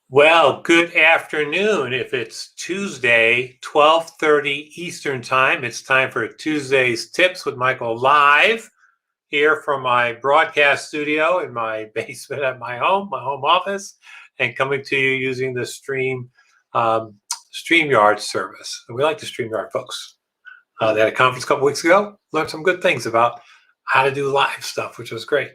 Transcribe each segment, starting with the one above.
Well, good afternoon. If it's Tuesday, 12:30 Eastern Time, it's time for Tuesday's Tips with Michael live here from my broadcast studio in my basement at my home office, and coming to you using the um, StreamYard service. And we like the StreamYard folks. They had a conference a couple weeks ago, learned some good things about how to do live stuff, which was great.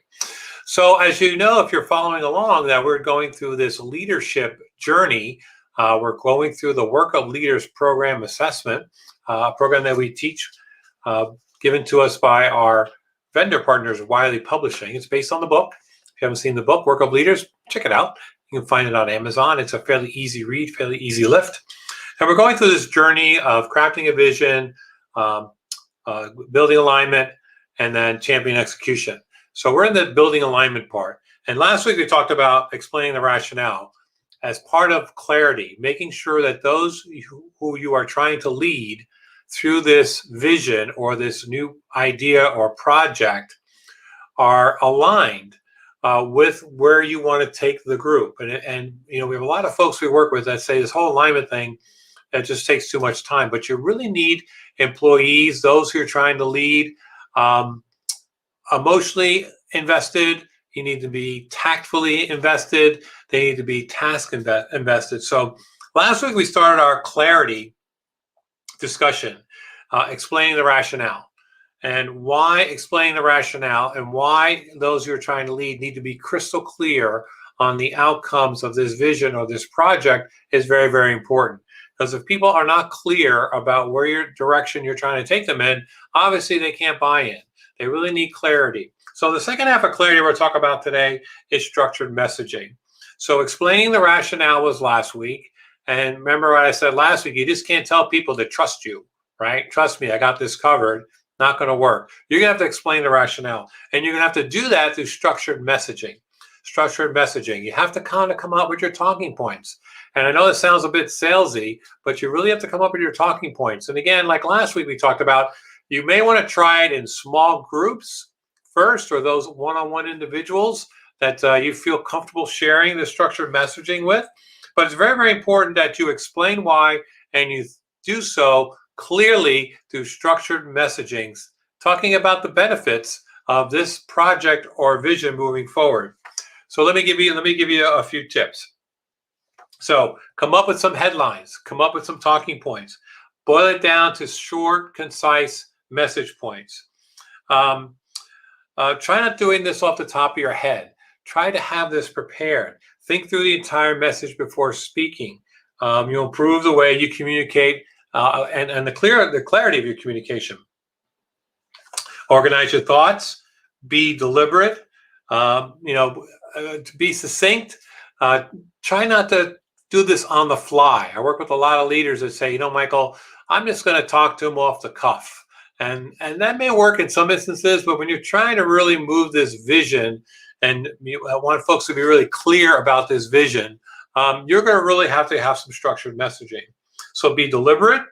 So, as you know, if you're following along, that we're going through this leadership journey. We're going through the Work of Leaders program assessment, a program that we teach, uh, given to us by our vendor partners, Wiley Publishing. It's based on the book. If you haven't seen the book, Work of Leaders, check it out. You can find it on Amazon. It's a fairly easy read, fairly easy lift. And we're going through this journey of crafting a vision, um, building alignment, and then champion execution. So we're in the building alignment part. And last week we talked about explaining the rationale as part of clarity, making sure that those who you are trying to lead through this vision or this new idea or project are aligned with where you want to take the group. And you know, we have a lot of folks we work with that say this whole alignment thing, that just takes too much time. But you really need employees, those who are trying to lead, um, emotionally invested. You need to be tactfully invested. They need to be task invested. So last week we started our clarity discussion, explaining the rationale and why explaining the rationale and why those who are trying to lead need to be crystal clear on the outcomes of this vision or this project is very, very important. Because if people are not clear about where your direction you're trying to take them in, obviously they can't buy in. They really need clarity. So the second half of clarity we're talking about today is structured messaging. So explaining the rationale was last week. And remember what I said last week, you just can't tell people to trust you, right? Trust me, I got this covered. Not going to work. You're going to have to explain the rationale. And you're going to have to do that through structured messaging. Structured messaging. You have to kind of come up with your talking points. And I know this sounds a bit salesy, but you really have to come up with your talking points. And again, like last week we talked about, you may want to try it in small groups first, or those one-on-one individuals that you feel comfortable sharing the structured messaging with. But it's very, very important that you explain why, and you do so clearly through structured messagings, talking about the benefits of this project or vision moving forward. So let me give you a few tips. So come up with some headlines, come up with some talking points, boil it down to short, concise message points. Try not doing this off the top of your head. Try to have this prepared. Think through the entire message before speaking. You'll improve the way you communicate and the clarity of your communication. Organize your thoughts. Be deliberate. To be succinct. Try not to do this on the fly. I work with a lot of leaders that say, Michael, I'm just going to talk to them off the cuff. And that may work in some instances, but when you're trying to really move this vision and you want folks to be really clear about this vision, you're going to really have to have some structured messaging. So be deliberate,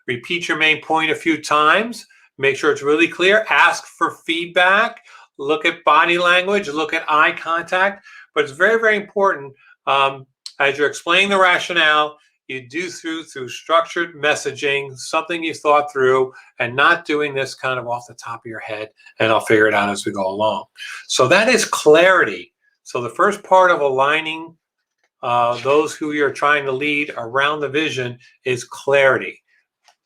repeat your main point a few times, make sure it's really clear, ask for feedback, look at body language, look at eye contact. But it's very, very important as you're explaining the rationale, you do through structured messaging, something you thought through, and not doing this kind of off the top of your head, and I'll figure it out as we go along. So that is clarity. So the first part of aligning those who you're trying to lead around the vision is clarity,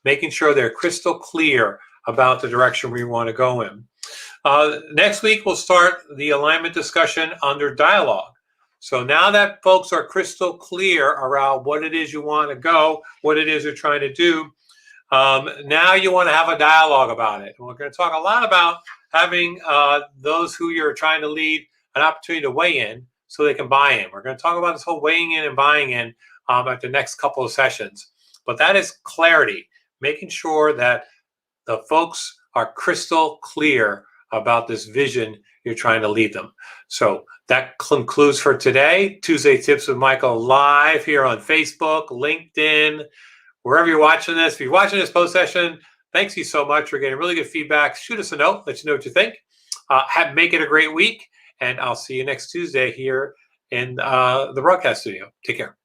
making sure they're crystal clear about the direction we want to go in. Next week, we'll start the alignment discussion under dialogue. So now that folks are crystal clear around what it is you want to go, what it is you're trying to do, now you want to have a dialogue about it. And we're going to talk a lot about having those who you're trying to lead an opportunity to weigh in so they can buy in. We're going to talk about this whole weighing in and buying in at the next couple of sessions. But that is clarity, making sure that the folks are crystal clear about this vision you're trying to lead them. So that concludes for today. Tuesday Tips with Michael live here on Facebook, LinkedIn, wherever you're watching this. If you're watching this post session, thanks you so much. We're getting really good feedback. Shoot us a note, let you know what you think. Make it a great week, and I'll see you next Tuesday here in the broadcast studio. Take care.